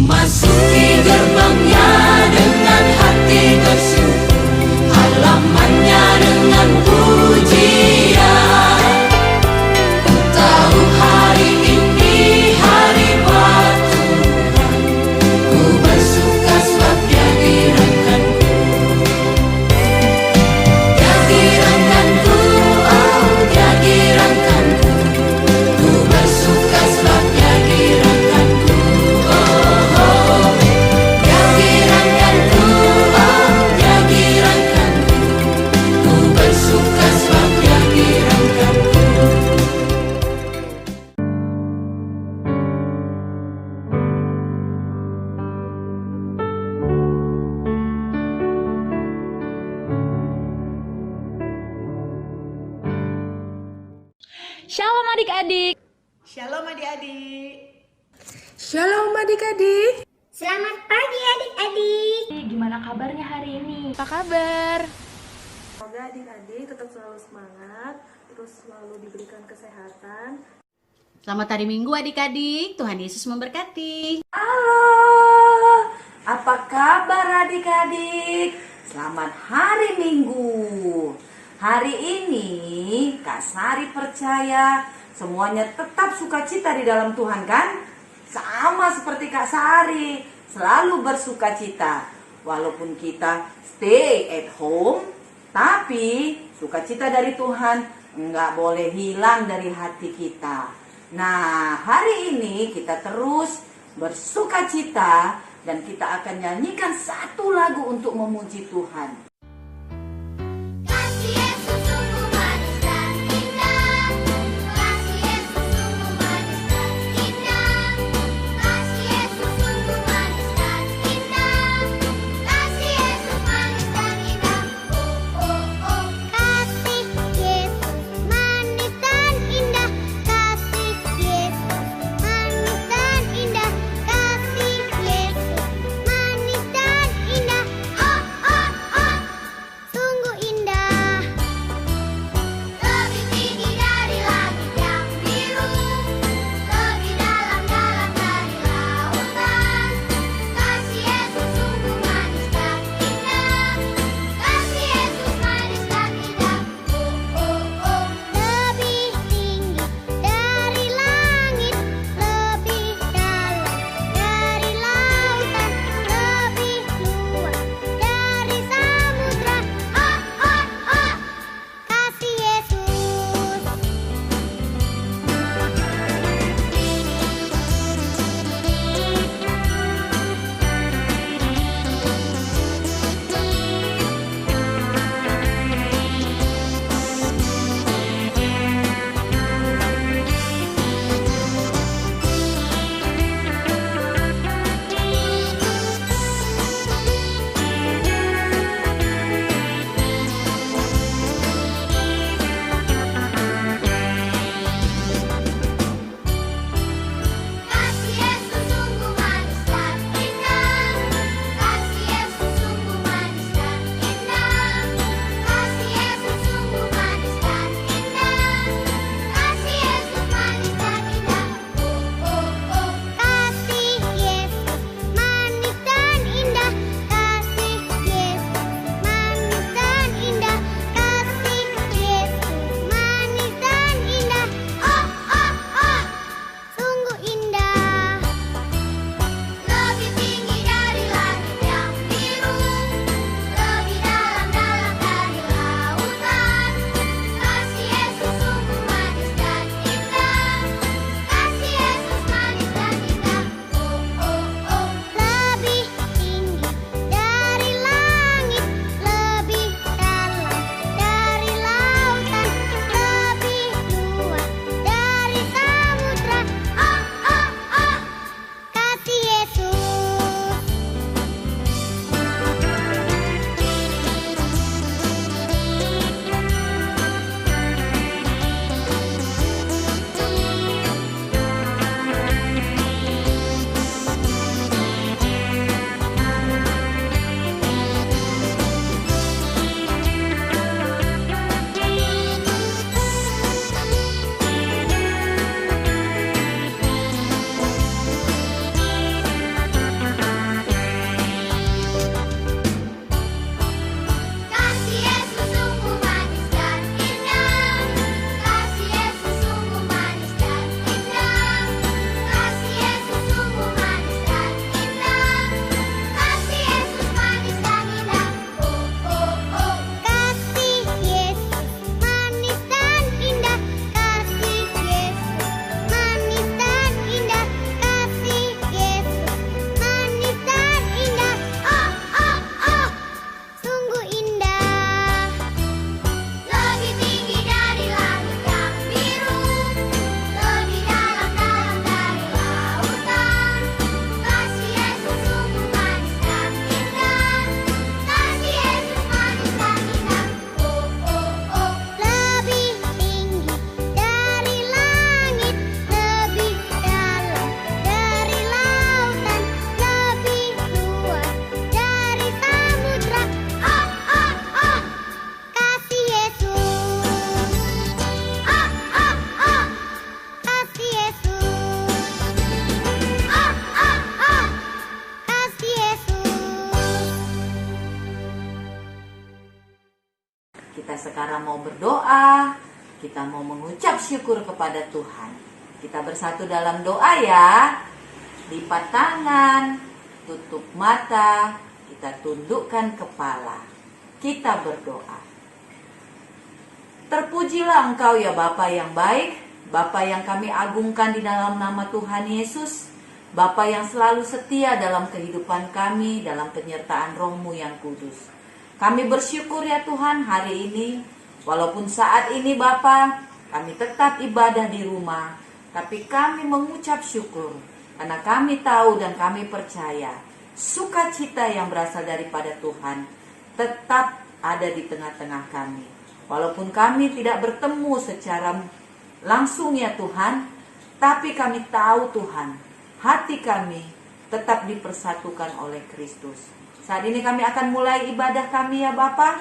Masuki gerbangnya dengan hati bersyukur, halamannya dengan pujian. Ku tahu hari ini hari buat Tuhan, ku bersuka sebab Dia direngkanku. Dia direngkanku, oh Dia direngkanku, ku bersuka sebab Dia direngkanku. Oh, oh. Dia direngkanku, oh Dia direngkanku, ku bersuka sebab Dia direngkanku. Shalom adik-adik. Shalom adik-adik. Shalom adik-adik. Selamat pagi adik-adik. Gimana kabarnya hari ini? Apa kabar? Semoga adik-adik tetap selalu semangat, terus selalu diberikan kesehatan. Selamat hari Minggu adik-adik, Tuhan Yesus memberkati. Halo, apa kabar adik-adik? Selamat hari Minggu. Hari ini Kak Sari percaya semuanya tetap sukacita di dalam Tuhan kan? Sama seperti Kak Sari, selalu bersukacita. Walaupun kita stay at home, tapi sukacita dari Tuhan nggak boleh hilang dari hati kita. Nah, hari ini kita terus bersukacita dan kita akan nyanyikan satu lagu untuk memuji Tuhan. Kasih Yesus sungguh manis dan indah. Kasih Yesus sungguh manis dan indah. Kasih Yesus sungguh manis dan indah. Kasih Yesus manis dan indah. Oh oh oh. Kasih Yesus manis dan indah. Kasih Yesus manis dan indah. Kasih Yesus manis dan indah. Oh oh oh. sementara mau berdoa, kita mau mengucap syukur kepada Tuhan. Kita bersatu dalam doa ya. Lipat tangan, tutup mata, kita tundukkan kepala. Kita berdoa. Terpujilah Engkau ya Bapa yang baik, Bapa yang kami agungkan di dalam nama Tuhan Yesus, Bapa yang selalu setia dalam kehidupan kami, dalam penyertaan Roh-Mu yang kudus. Kami bersyukur ya Tuhan hari ini, walaupun saat ini Bapa, kami tetap ibadah di rumah, tapi kami mengucap syukur, karena kami tahu dan kami percaya, sukacita yang berasal daripada Tuhan tetap ada di tengah-tengah kami. Walaupun kami tidak bertemu secara langsung ya Tuhan, tapi kami tahu Tuhan, hati kami tetap dipersatukan oleh Kristus. Saat ini kami akan mulai ibadah kami ya Bapa.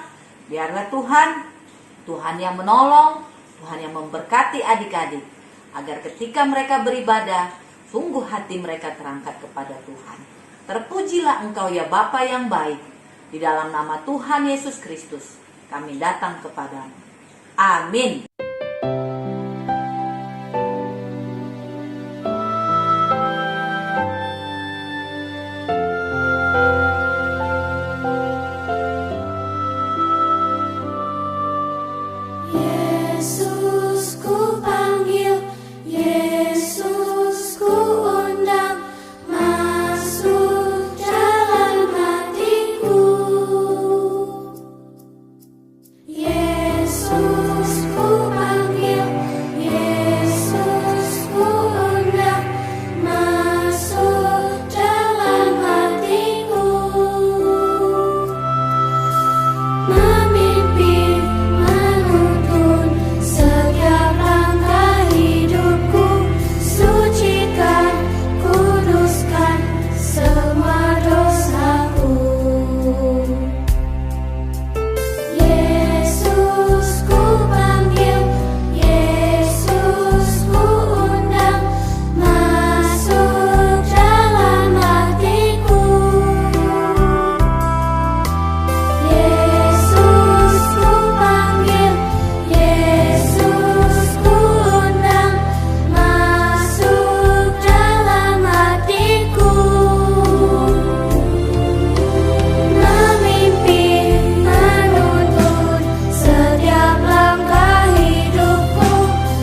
Biarlah Tuhan yang menolong, Tuhan yang memberkati adik-adik, agar ketika mereka beribadah, sungguh hati mereka terangkat kepada Tuhan. Terpujilah Engkau ya Bapa yang baik, di dalam nama Tuhan Yesus Kristus kami datang kepadamu. Amin. Yesus ku panggil, Yesus ku undang, masuk dalam hatiku. Yesus ku panggil, Yesus ku undang, masuk dalam hatiku. Memimpin, menuntun setiap langkah hidupku, sucikan, kuduskan semua dosaku. Yesus ku panggil, Yesus ku undang, masuk dalam hatiku. Yesus ku panggil, Yesus ku undang, masuk dalam hatiku. Memimpin, menuntun setiap langkah hidupku,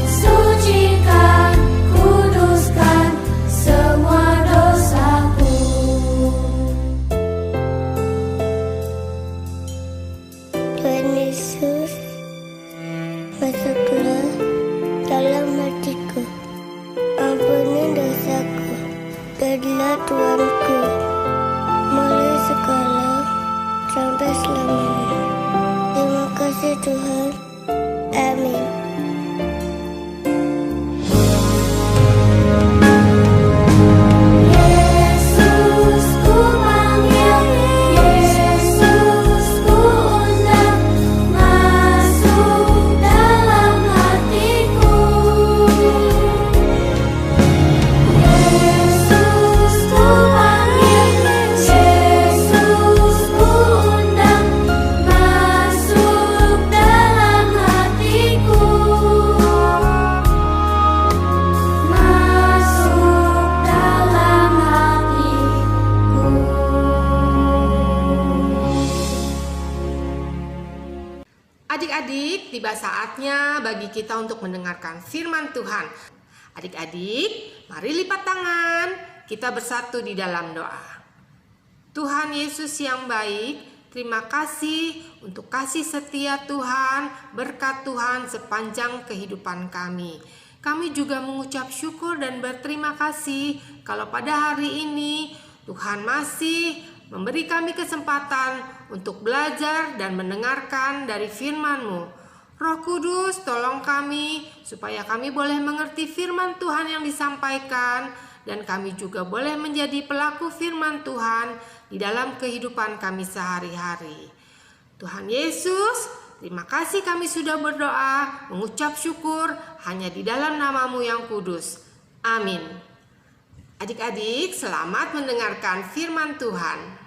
sucikan, kuduskan semua dosaku. Tuhan Yesus, masuklah dalam hatiku, ampuni dosaku, jadilah Tuanku, mulai sekarang sampai selamanya. Terima kasih Tuhan, amin. Yesus ku panggil, Yesus ku undang, masuk dalam hatiku. Yesus ku panggil, Yesus ku undang, masuk dalam hatiku. Masuk dalam hatiku. Adik-adik, tiba saatnya bagi kita untuk mendengarkan firman Tuhan. Adik-adik, mari lipat tangan, kita bersatu di dalam doa. Tuhan Yesus yang baik, terima kasih untuk kasih setia Tuhan, berkat Tuhan sepanjang kehidupan kami. Kami juga mengucap syukur dan berterima kasih kalau pada hari ini Tuhan masih memberi kami kesempatan untuk belajar dan mendengarkan dari firman-Mu. Roh Kudus, tolong kami supaya kami boleh mengerti firman Tuhan yang disampaikan dan kami juga boleh menjadi pelaku firman Tuhan di dalam kehidupan kami sehari-hari. Tuhan Yesus, terima kasih kami sudah berdoa, mengucap syukur hanya di dalam nama-Mu yang kudus. Amin. Adik-adik, selamat mendengarkan firman Tuhan.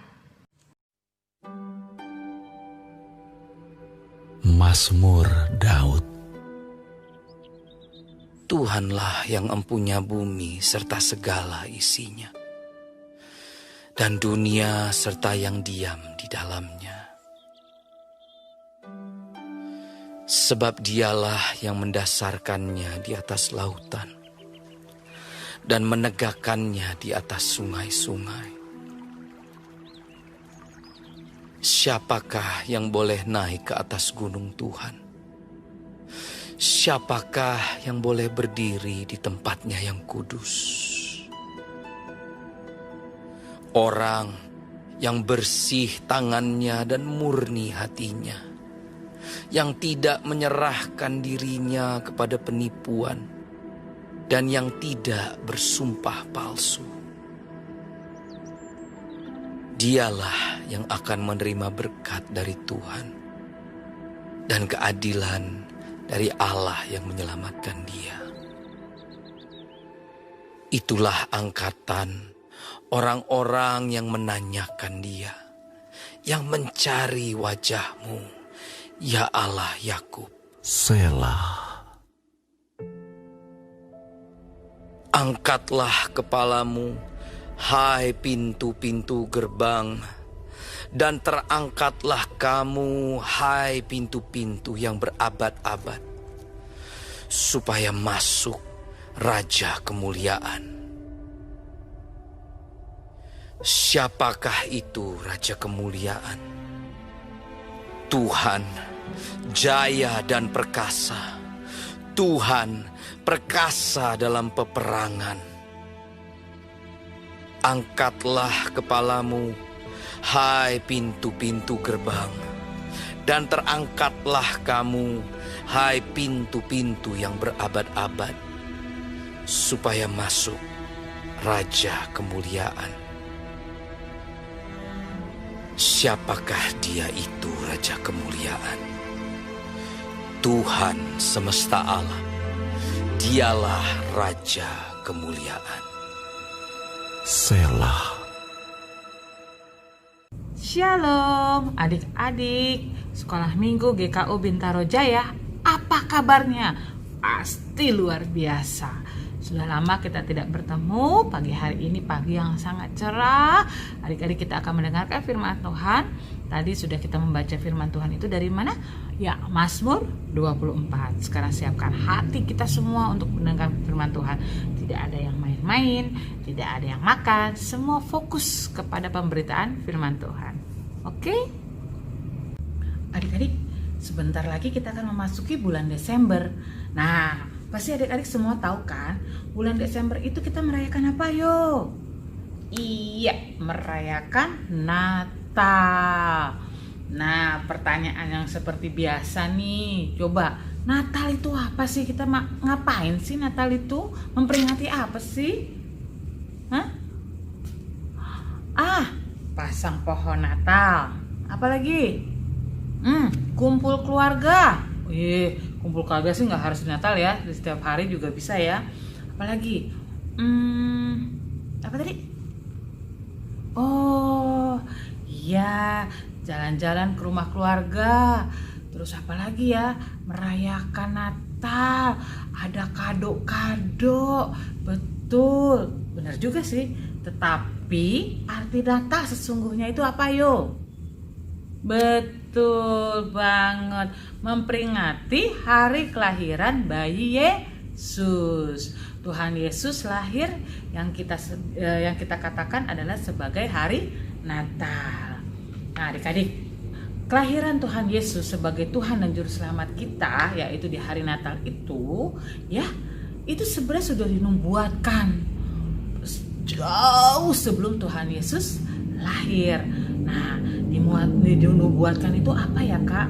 Mazmur Daud. Tuhanlah yang empunya bumi serta segala isinya, dan dunia serta yang diam di dalamnya. Sebab dialah yang mendasarkannya di atas lautan dan menegakkannya di atas sungai-sungai. Siapakah yang boleh naik ke atas gunung Tuhan? Siapakah yang boleh berdiri di tempatnya yang kudus? Orang yang bersih tangannya dan murni hatinya, yang tidak menyerahkan dirinya kepada penipuan, dan yang tidak bersumpah palsu. Dialah yang akan menerima berkat dari Tuhan dan keadilan dari Allah yang menyelamatkan dia. Itulah angkatan orang-orang yang menanyakan dia, yang mencari wajah-Mu, ya Allah Yakub. Selah. Angkatlah kepalamu, hai pintu-pintu gerbang, dan terangkatlah kamu, hai pintu-pintu yang berabad-abad, supaya masuk Raja Kemuliaan. Siapakah itu Raja Kemuliaan? Tuhan, jaya dan perkasa. Tuhan, perkasa dalam peperangan. Angkatlah kepalamu, hai pintu-pintu gerbang, dan terangkatlah kamu, hai pintu-pintu yang berabad-abad, supaya masuk Raja Kemuliaan. Siapakah dia itu Raja Kemuliaan? Tuhan semesta alam, dialah Raja Kemuliaan. Selah. Shalom adik-adik Sekolah Minggu GKU Bintaro Jaya. Apa kabarnya? Pasti luar biasa. Sudah lama kita tidak bertemu. Pagi hari ini pagi yang sangat cerah. Adik-adik, kita akan mendengarkan firman Tuhan. Tadi sudah kita membaca firman Tuhan itu dari mana? Ya, Mazmur 24. Sekarang siapkan hati kita semua untuk mendengar firman Tuhan. Tidak ada yang main-main, tidak ada yang makan. Semua fokus kepada pemberitaan firman Tuhan. Oke? Adik-adik, sebentar lagi kita akan memasuki bulan Desember. Nah, pasti adik-adik semua tahu kan, bulan Desember itu kita merayakan apa yo? Iya, merayakan Natal. Nah, pertanyaan yang seperti biasa nih, coba Natal itu apa sih? Kita ngapain sih Natal itu? Memperingati apa sih? Hah? Pasang pohon Natal. Apalagi? Kumpul keluarga. Kumpul keluarga sih nggak harus di Natal ya, di setiap hari juga bisa ya. Apalagi? Apa tadi? Oh, iya, jalan-jalan ke rumah keluarga. Terus apa lagi ya? Merayakan Natal, ada kado-kado. Betul, benar juga sih. Tetapi arti Natal sesungguhnya itu apa yo? Betul banget, memperingati hari kelahiran bayi Yesus. Tuhan Yesus lahir yang kita katakan adalah sebagai hari Natal. Nah, adik-adik, kelahiran Tuhan Yesus sebagai Tuhan dan Juru Selamat kita, yaitu di hari Natal itu, ya, itu sebenarnya sudah dinubuatkan jauh sebelum Tuhan Yesus lahir. Nah, dinubuatkan itu apa ya, Kak?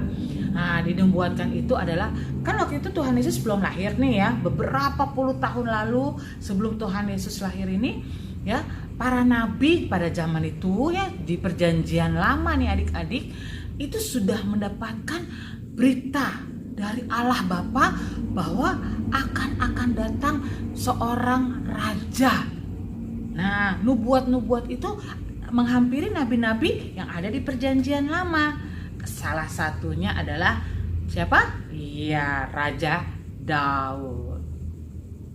Nah, dinubuatkan itu adalah, kan waktu itu Tuhan Yesus belum lahir nih ya, beberapa puluh tahun lalu sebelum Tuhan Yesus lahir ini, ya, para nabi pada zaman itu ya, di perjanjian lama nih adik-adik, itu sudah mendapatkan berita dari Allah Bapa bahwa akan datang seorang raja. Nah, nubuat-nubuat itu menghampiri nabi-nabi yang ada di perjanjian lama. Salah satunya adalah Siapa? Iya, Raja Daud.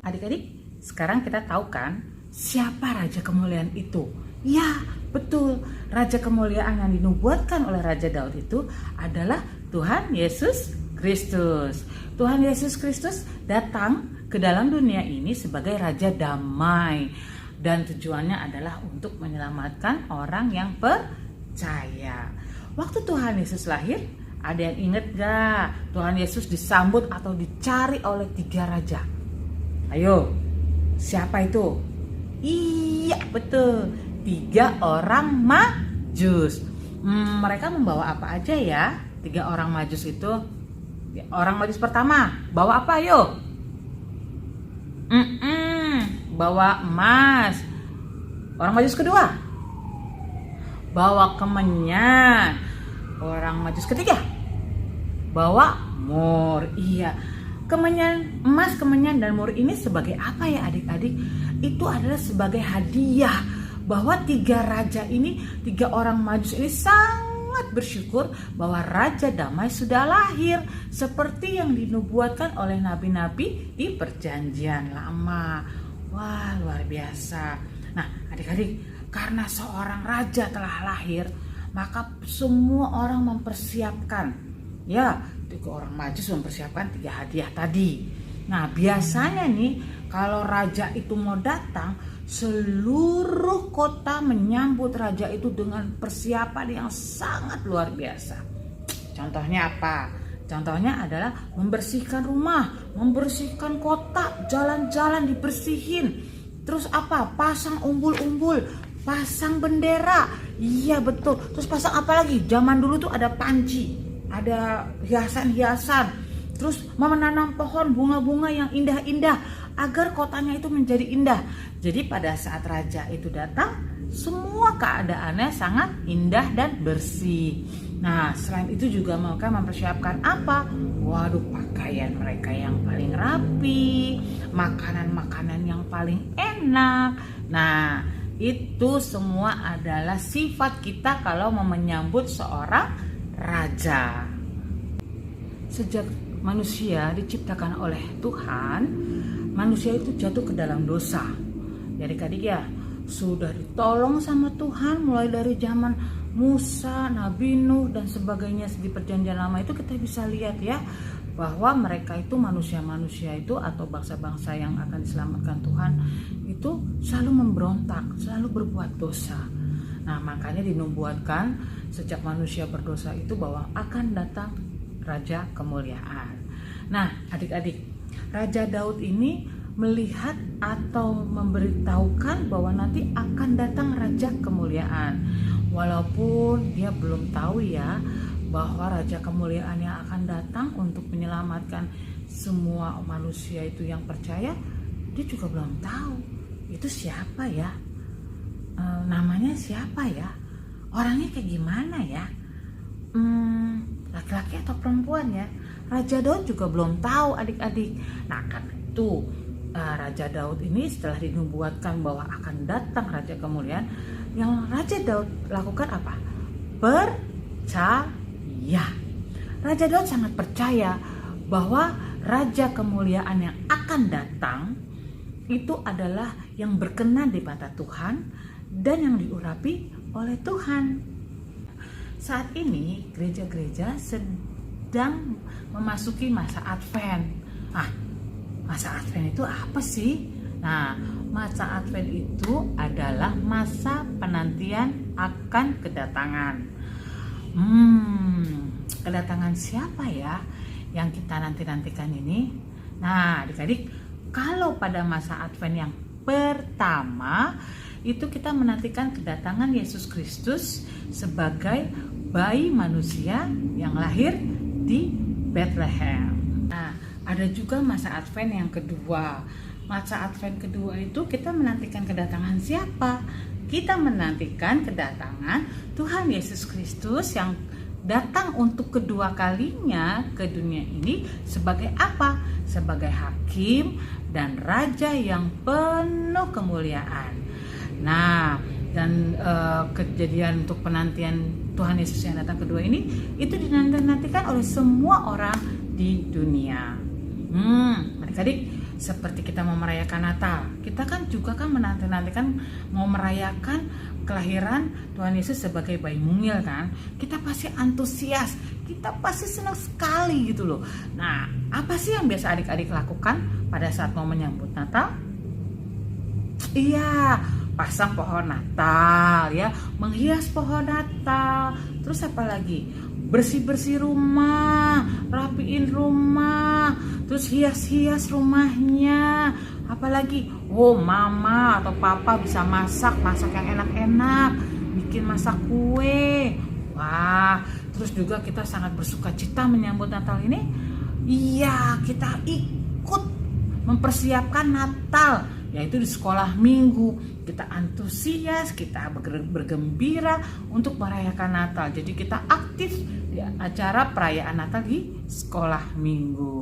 Adik-adik, sekarang kita tahu kan siapa Raja Kemuliaan itu? Ya, betul. Raja Kemuliaan yang dinubuatkan oleh Raja Daud itu adalah Tuhan Yesus Kristus. Tuhan Yesus Kristus datang ke dalam dunia ini sebagai Raja Damai. Dan tujuannya adalah untuk menyelamatkan orang yang percaya. Waktu Tuhan Yesus lahir, ada yang ingat gak? Tuhan Yesus disambut atau dicari oleh 3 raja. Ayo, siapa itu? Iya, betul. 3 orang Majus. Mereka membawa apa aja ya? 3 orang Majus itu. Orang Majus pertama, bawa apa ayo? Bawa emas. Orang Majus kedua, bawa kemenyan. Orang Majus ketiga, bawa mur. Iya, kemenyan, emas, kemenyan, dan mur ini sebagai apa ya adik-adik? Itu adalah sebagai hadiah bahwa 3 raja ini, 3 orang Majus ini sangat bersyukur bahwa Raja Damai sudah lahir seperti yang dinubuatkan oleh nabi-nabi di Perjanjian Lama. Wah, luar biasa. Nah, adik-adik, karena seorang raja telah lahir, maka semua orang mempersiapkan. Ya, 3 orang Majus mempersiapkan 3 hadiah tadi. Nah, biasanya nih kalau raja itu mau datang, seluruh kota menyambut raja itu dengan persiapan yang sangat luar biasa. Contohnya apa? Contohnya adalah membersihkan rumah, membersihkan kota, jalan-jalan dibersihin. Terus apa? Pasang umbul-umbul, pasang bendera. Iya betul. Terus pasang apa lagi? Zaman dulu tuh ada panci, ada hiasan-hiasan. Terus menanam pohon bunga-bunga yang indah-indah agar kotanya itu menjadi indah. Jadi pada saat raja itu datang, semua keadaannya sangat indah dan bersih. Nah, selain itu juga mereka mempersiapkan apa? Waduh, pakaian mereka yang paling rapi, makanan-makanan yang paling enak. Nah, itu semua adalah sifat kita kalau mau menyambut seorang raja. Sejak manusia diciptakan oleh Tuhan, manusia itu jatuh ke dalam dosa. Jadi adik ya, sudah ditolong sama Tuhan mulai dari zaman Musa, Nabi Nuh dan sebagainya di Perjanjian Lama itu kita bisa lihat ya bahwa mereka itu manusia-manusia itu atau bangsa-bangsa yang akan diselamatkan Tuhan itu selalu memberontak, selalu berbuat dosa. Nah, makanya dinubuatkan sejak manusia berdosa itu bahwa akan datang Raja Kemuliaan. Nah, adik-adik, Raja Daud ini melihat atau memberitahukan bahwa nanti akan datang Raja Kemuliaan. Walaupun dia belum tahu ya bahwa Raja Kemuliaan yang akan datang untuk menyelamatkan semua manusia itu yang percaya, dia juga belum tahu itu siapa ya, namanya siapa ya, orangnya kayak gimana ya, laki-laki atau perempuan ya. Raja Daud juga belum tahu adik-adik. Nah, karena itu Raja Daud ini setelah dinubuatkan bahwa akan datang Raja Kemuliaan, yang Raja Daud lakukan apa? Percaya. Raja Daud sangat percaya bahwa Raja Kemuliaan yang akan datang itu adalah yang berkenan di mata Tuhan dan yang diurapi oleh Tuhan. Saat ini gereja-gereja sedang memasuki masa Advent. Masa Advent itu apa sih? Nah, masa Advent itu adalah masa penantian akan kedatangan. Kedatangan siapa ya yang kita nantikan ini? Nah, adik-adik, kalau pada masa Advent yang pertama itu kita menantikan kedatangan Yesus Kristus sebagai bayi manusia yang lahir di Bethlehem. Nah, ada juga masa Advent yang kedua. Masa Advent kedua itu kita menantikan kedatangan siapa? Kita menantikan kedatangan Tuhan Yesus Kristus yang datang untuk kedua kalinya ke dunia ini sebagai apa? Sebagai hakim dan raja yang penuh kemuliaan. Nah, dan kejadian untuk penantian Tuhan Yesus yang datang kedua ini itu dinantikan oleh semua orang di dunia. Adik-adik, seperti kita mau merayakan Natal, kita kan juga kan menantikan mau merayakan kelahiran Tuhan Yesus sebagai bayi mungil kan. Kita pasti antusias, kita pasti senang sekali gitu loh. Nah, apa sih yang biasa adik-adik lakukan pada saat mau menyambut Natal? Iya, pasang pohon Natal ya, menghias pohon Natal. Terus apa lagi? Bersih-bersih rumah, rapiin rumah, terus hias-hias rumahnya. Apalagi, mama atau papa bisa masak yang enak-enak, bikin masak kue. Wah, terus juga kita sangat bersukacita menyambut Natal ini. Iya, kita ikut mempersiapkan Natal, yaitu di sekolah minggu. Kita antusias, kita bergembira untuk merayakan Natal. Jadi kita aktif di acara perayaan Natal di sekolah minggu.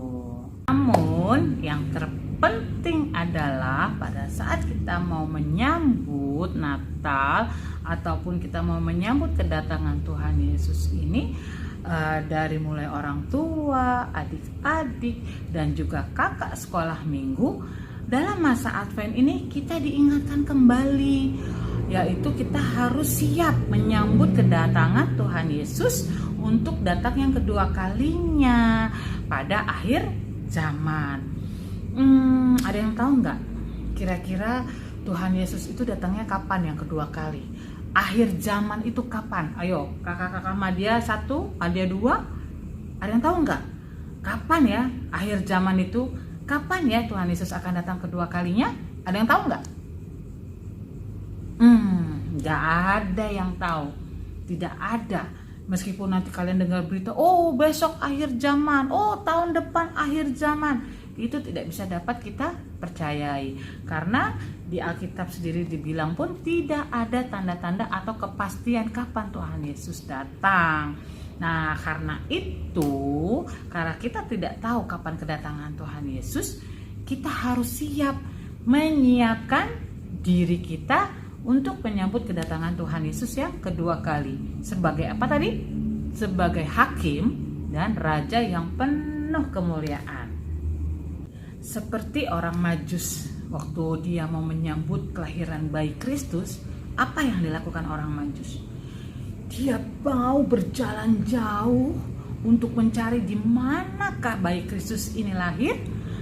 Namun yang terpenting adalah pada saat kita mau menyambut Natal ataupun kita mau menyambut kedatangan Tuhan Yesus ini, dari mulai orang tua, adik-adik, dan juga kakak sekolah minggu, dalam masa Advent ini kita diingatkan kembali, yaitu kita harus siap menyambut kedatangan Tuhan Yesus untuk datang yang kedua kalinya pada akhir zaman. Ada yang tahu nggak? Kira-kira Tuhan Yesus itu datangnya kapan yang kedua kali? Akhir zaman itu kapan? Ayo, kakak-kakak Madia 1, Madia 2. Ada yang tahu nggak? Kapan ya akhir zaman itu? Kapan ya Tuhan Yesus akan datang kedua kalinya? Ada yang tahu nggak? Nggak ada yang tahu. Tidak ada. Meskipun nanti kalian dengar berita, besok akhir zaman, tahun depan akhir zaman, itu tidak bisa dapat kita percayai. Karena di Alkitab sendiri dibilang pun tidak ada tanda-tanda atau kepastian kapan Tuhan Yesus datang. Nah, karena itu, karena kita tidak tahu kapan kedatangan Tuhan Yesus, kita harus siap menyiapkan diri kita untuk menyambut kedatangan Tuhan Yesus yang kedua kali. Sebagai apa tadi? Sebagai hakim dan raja yang penuh kemuliaan. Seperti orang Majus, waktu dia mau menyambut kelahiran bayi Kristus, apa yang dilakukan orang Majus? Dia mau berjalan jauh untuk mencari di manakah bayi Kristus ini lahir,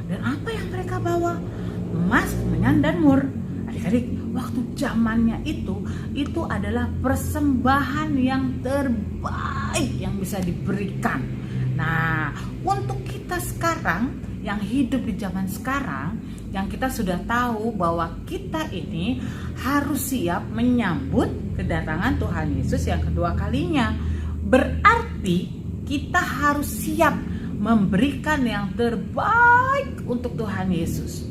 dan apa yang mereka bawa? Emas, kemenyan, dan mur. Adik-adik, waktu zamannya itu adalah persembahan yang terbaik yang bisa diberikan. Nah, untuk kita sekarang yang hidup di zaman sekarang, yang kita sudah tahu bahwa kita ini harus siap menyambut kedatangan Tuhan Yesus yang kedua kalinya. Berarti kita harus siap memberikan yang terbaik untuk Tuhan Yesus.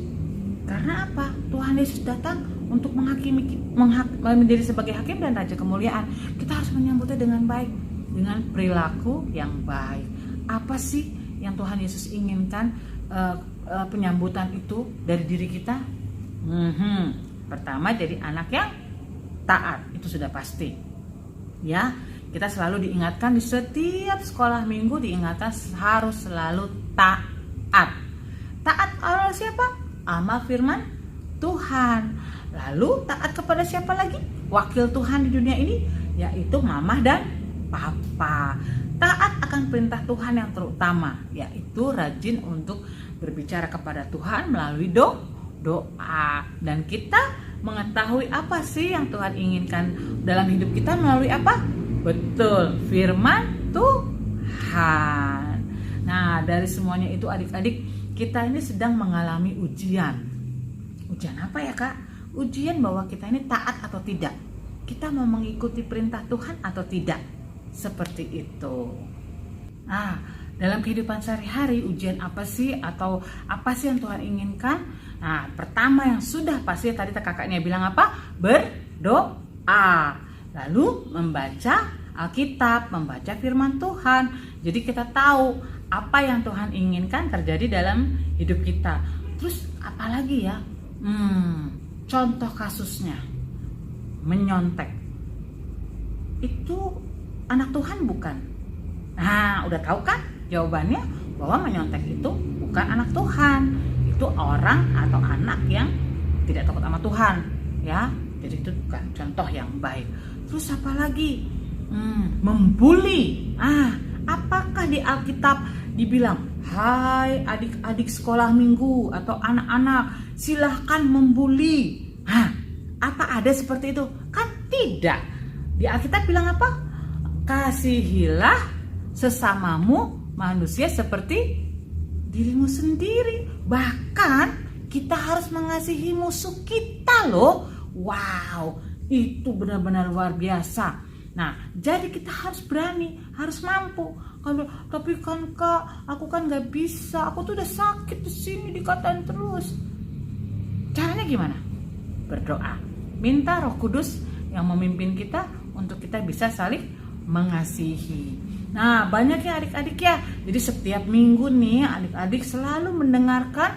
Karena apa? Tuhan Yesus datang untuk menjadi sebagai hakim dan raja kemuliaan. Kita harus menyambutnya dengan baik, dengan perilaku yang baik. Apa sih yang Tuhan Yesus inginkan penyambutan itu dari diri kita? Pertama, jadi anak yang taat, itu sudah pasti. Ya, kita selalu diingatkan di setiap sekolah minggu, diingatkan harus selalu taat. Taat oleh siapa? Amal firman Tuhan. Lalu taat kepada siapa lagi? Wakil Tuhan di dunia ini, yaitu mama dan papa. Taat akan perintah Tuhan yang terutama, yaitu rajin untuk berbicara kepada Tuhan melalui doa. Dan kita mengetahui apa sih yang Tuhan inginkan dalam hidup kita melalui apa? Betul, firman Tuhan. Nah, dari semuanya itu adik-adik, kita ini sedang mengalami ujian. Ujian apa ya, Kak? Ujian bahwa kita ini taat atau tidak. Kita mau mengikuti perintah Tuhan atau tidak. Seperti itu. Nah, dalam kehidupan sehari-hari, ujian apa sih atau apa sih yang Tuhan inginkan? Nah, pertama yang sudah pasti tadi kakaknya bilang apa? Berdoa. Lalu membaca Alkitab, membaca firman Tuhan. Jadi kita tahu apa yang Tuhan inginkan terjadi dalam hidup kita. Terus apalagi ya? Contoh kasusnya. menyontek itu anak Tuhan bukan? Nah, udah tahu kan jawabannya bahwa menyontek itu bukan anak Tuhan. Itu orang atau anak yang tidak takut sama Tuhan, ya. Jadi itu bukan contoh yang baik. Terus apa lagi? Membuli. Apakah di Alkitab dibilang, hai adik-adik sekolah minggu atau anak-anak, silahkan membuli? Apa ada seperti itu? Kan tidak. Di Alkitab bilang apa? Kasihilah sesamamu manusia seperti dirimu sendiri. Bahkan kita harus mengasihi musuh kita loh. Wow, itu benar-benar luar biasa. Nah, jadi kita harus berani, harus mampu. Tapi kan Kak, aku kan nggak bisa. Aku tuh udah sakit di sini, dikatain terus. Caranya gimana? Berdoa, minta Roh Kudus yang memimpin kita untuk kita bisa saling mengasihi. Nah, banyaknya adik-adik ya. Jadi setiap minggu nih adik-adik selalu mendengarkan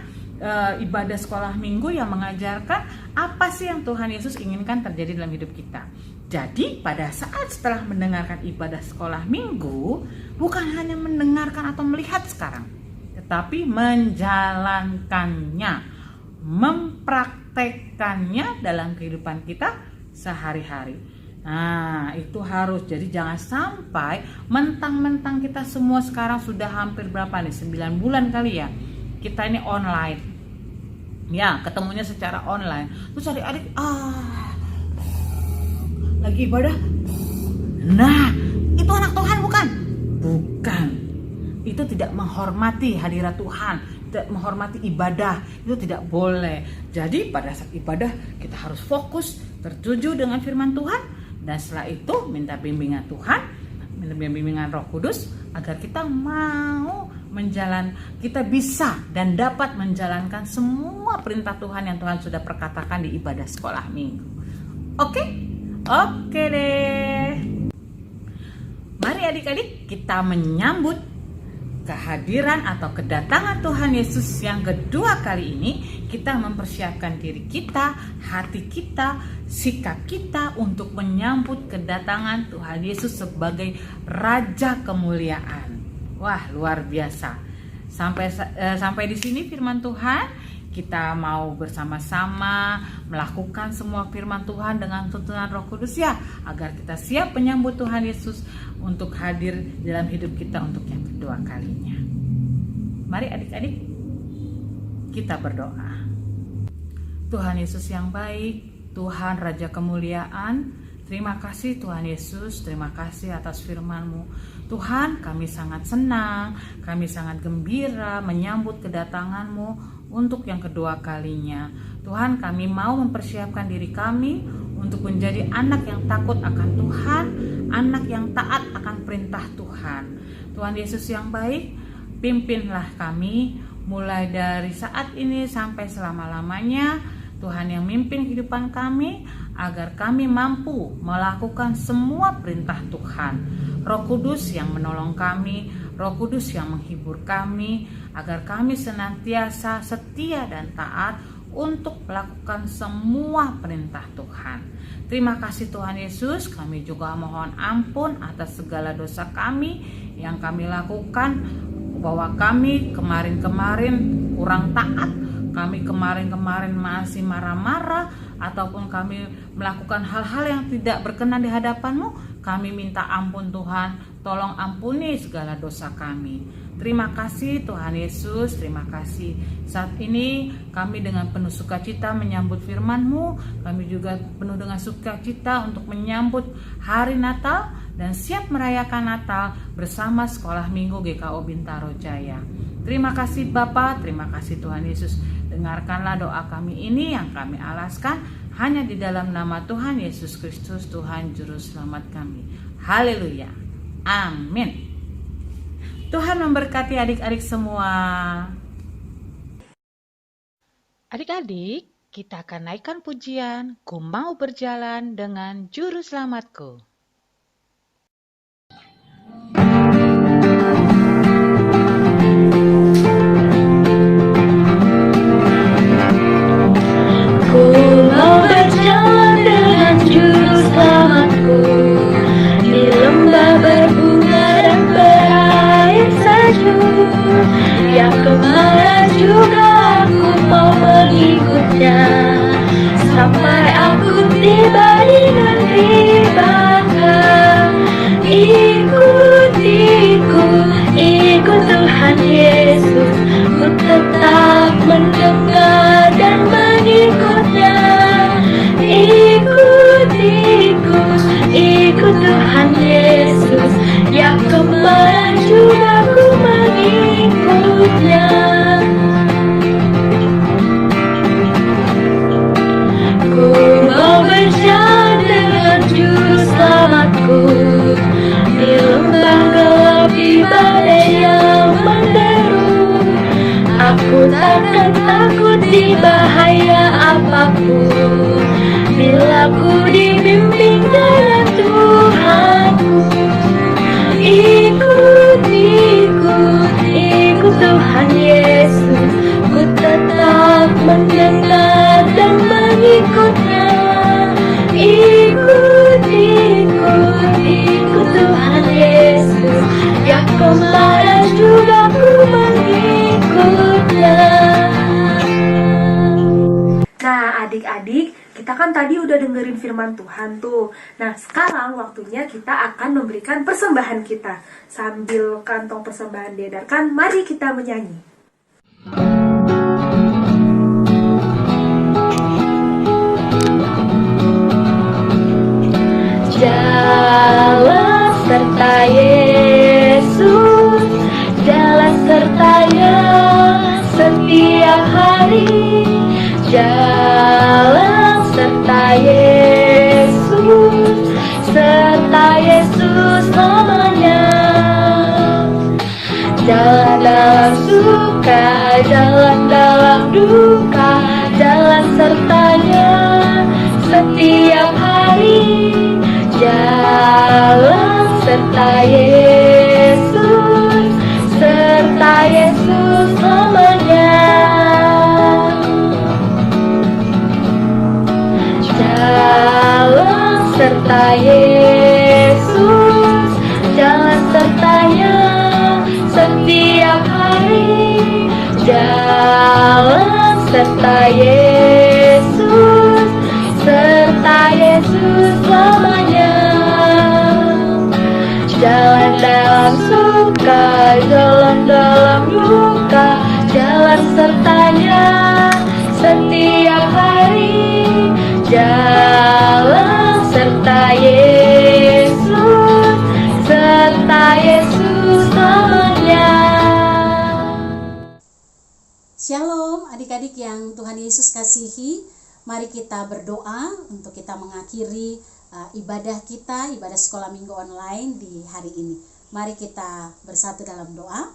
ibadah sekolah minggu yang mengajarkan apa sih yang Tuhan Yesus inginkan terjadi dalam hidup kita. Jadi pada saat setelah mendengarkan ibadah sekolah minggu, bukan hanya mendengarkan atau melihat sekarang, tetapi menjalankannya, mempraktekkannya dalam kehidupan kita sehari-hari. Nah, itu harus. Jadi jangan sampai mentang-mentang kita semua sekarang sudah hampir berapa nih, 9 bulan kali ya, kita ini online, ya, ketemunya secara online. Terus adik-adik lagi ibadah, nah itu anak Tuhan bukan? Bukan. Itu tidak menghormati hadirat Tuhan, tidak menghormati ibadah. Itu tidak boleh. Jadi pada saat ibadah kita harus fokus, tertuju dengan firman Tuhan, dan setelah itu minta bimbingan Tuhan, minta bimbingan Roh Kudus agar kita mau kita bisa dan dapat menjalankan semua perintah Tuhan yang Tuhan sudah perkatakan di ibadah sekolah minggu. Oke? Oke deh. Mari adik-adik kita menyambut kehadiran atau kedatangan Tuhan Yesus yang kedua kali ini. Kita mempersiapkan diri kita, hati kita, sikap kita untuk menyambut kedatangan Tuhan Yesus sebagai Raja Kemuliaan. Wah, luar biasa. Sampai di sini firman Tuhan. Kita mau bersama-sama melakukan semua firman Tuhan dengan tuntunan Roh Kudus ya, agar kita siap menyambut Tuhan Yesus untuk hadir dalam hidup kita untuk yang kedua kalinya. Mari adik-adik kita berdoa. Tuhan Yesus yang baik, Tuhan Raja Kemuliaan, terima kasih Tuhan Yesus, terima kasih atas firman-Mu. Tuhan, kami sangat senang, kami sangat gembira menyambut kedatangan-Mu untuk yang kedua kalinya. Tuhan, kami mau mempersiapkan diri kami untuk menjadi anak yang takut akan Tuhan, anak yang taat akan perintah Tuhan. Tuhan Yesus yang baik, pimpinlah kami mulai dari saat ini sampai selama-lamanya. Tuhan yang mimpin kehidupan kami agar kami mampu melakukan semua perintah Tuhan. Roh Kudus yang menolong kami, Roh Kudus yang menghibur kami, agar kami senantiasa setia dan taat untuk melakukan semua perintah Tuhan. Terima kasih Tuhan Yesus, kami juga mohon ampun atas segala dosa kami yang kami lakukan, bahwa kami kemarin-kemarin kurang taat, kami kemarin-kemarin masih marah-marah, ataupun kami melakukan hal-hal yang tidak berkenan di hadapan-Mu. Kami minta ampun Tuhan, tolong ampuni segala dosa kami. Terima kasih Tuhan Yesus, terima kasih. Saat ini kami dengan penuh sukacita menyambut firman-Mu. Kami juga penuh dengan sukacita untuk menyambut hari Natal dan siap merayakan Natal bersama Sekolah Minggu GKO Bintaro Jaya. Terima kasih Bapa, terima kasih Tuhan Yesus. Dengarkanlah doa kami ini yang kami alaskan hanya di dalam nama Tuhan Yesus Kristus, Tuhan Juru Selamat kami. Haleluya. Amin. Tuhan memberkati adik-adik semua. Adik-adik, kita akan naikkan pujian Ku Mau Berjalan dengan Juru Selamatku. Ku mau berjalan dengan Juru ikut Tuhan Yesus, yang kemarin juga ku mengikutnya. Ku mau berjalan dengan juru selamatku di lembah gelap di badai yang menderu. Aku takkan takut di bahaya apapun, bila ku dibimbing dengan Tuhanku. Ikut Tuhan Yesus, ku tetap mendengar dan mengikutnya. Ikut Tuhan Yesus, yang kemarin juga ku mengikutnya. Nah, adik-adik, kita kan tadi udah dengerin firman Tuhan tuh. Nah, sekarang waktunya kita akan memberikan persembahan kita. Sambil kantong persembahan diedarkan, mari kita menyanyi. Jalan serta Yesus, jalan sertanya setiap hari. Jalan serta Yesus namanya. Jalan dalam suka, jalan dalam duka, jalan sertanya setiap hari. Jalan serta Yesus namanya. Jalan serta Yesus, jalan sertanya setiap hari. Jalan serta Yesus namanya. Jalan dalam suka, jalan dalam duka, jalan sertanya setiap hari. Jalan serta Yesus namanya. Shalom adik-adik yang Tuhan Yesus kasihi. Mari kita berdoa untuk kita mengakhiri ibadah kita, ibadah sekolah minggu online di hari ini. Mari kita bersatu dalam doa.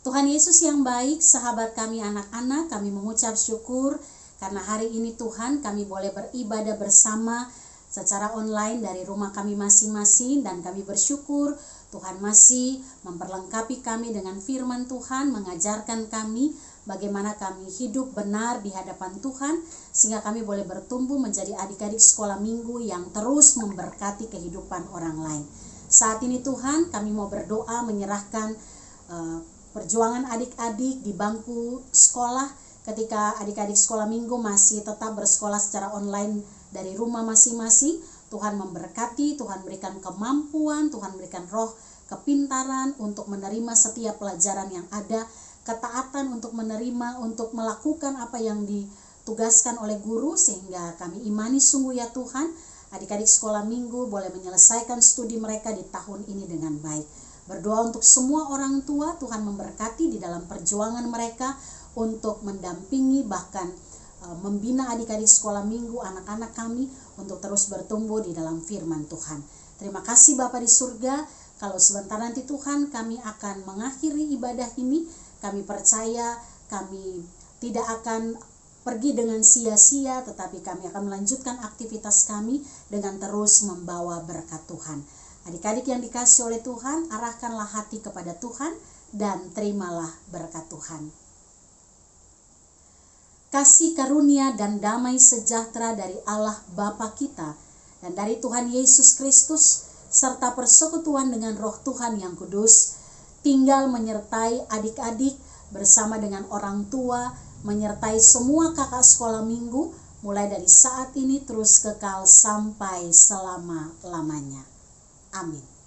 Tuhan Yesus yang baik, sahabat kami anak-anak, kami mengucap syukur karena hari ini Tuhan kami boleh beribadah bersama secara online dari rumah kami masing-masing, dan kami bersyukur Tuhan masih memperlengkapi kami dengan firman Tuhan, mengajarkan kami bagaimana kami hidup benar di hadapan Tuhan, sehingga kami boleh bertumbuh menjadi adik-adik sekolah minggu yang terus memberkati kehidupan orang lain. Saat ini Tuhan, kami mau berdoa menyerahkan perjuangan adik-adik di bangku sekolah, ketika adik-adik sekolah minggu masih tetap bersekolah secara online dari rumah masing-masing. Tuhan memberkati, Tuhan berikan kemampuan, Tuhan berikan roh kepintaran untuk menerima setiap pelajaran yang ada, ketaatan untuk menerima, untuk melakukan apa yang ditugaskan oleh guru, sehingga kami imani sungguh ya Tuhan, adik-adik sekolah minggu boleh menyelesaikan studi mereka di tahun ini dengan baik. Berdoa untuk semua orang tua, Tuhan memberkati di dalam perjuangan mereka untuk mendampingi, bahkan membina adik-adik sekolah minggu, anak-anak kami untuk terus bertumbuh di dalam firman Tuhan. Terima kasih Bapa di surga, kalau sebentar nanti Tuhan kami akan mengakhiri ibadah ini, kami percaya kami tidak akan pergi dengan sia-sia, tetapi kami akan melanjutkan aktivitas kami dengan terus membawa berkat Tuhan. Adik-adik yang dikasihi oleh Tuhan, arahkanlah hati kepada Tuhan dan terimalah berkat Tuhan. Kasih karunia dan damai sejahtera dari Allah Bapa kita dan dari Tuhan Yesus Kristus serta persekutuan dengan Roh Tuhan yang kudus tinggal menyertai adik-adik bersama dengan orang tua, menyertai semua kakak sekolah minggu mulai dari saat ini terus kekal sampai selama-lamanya. Amin.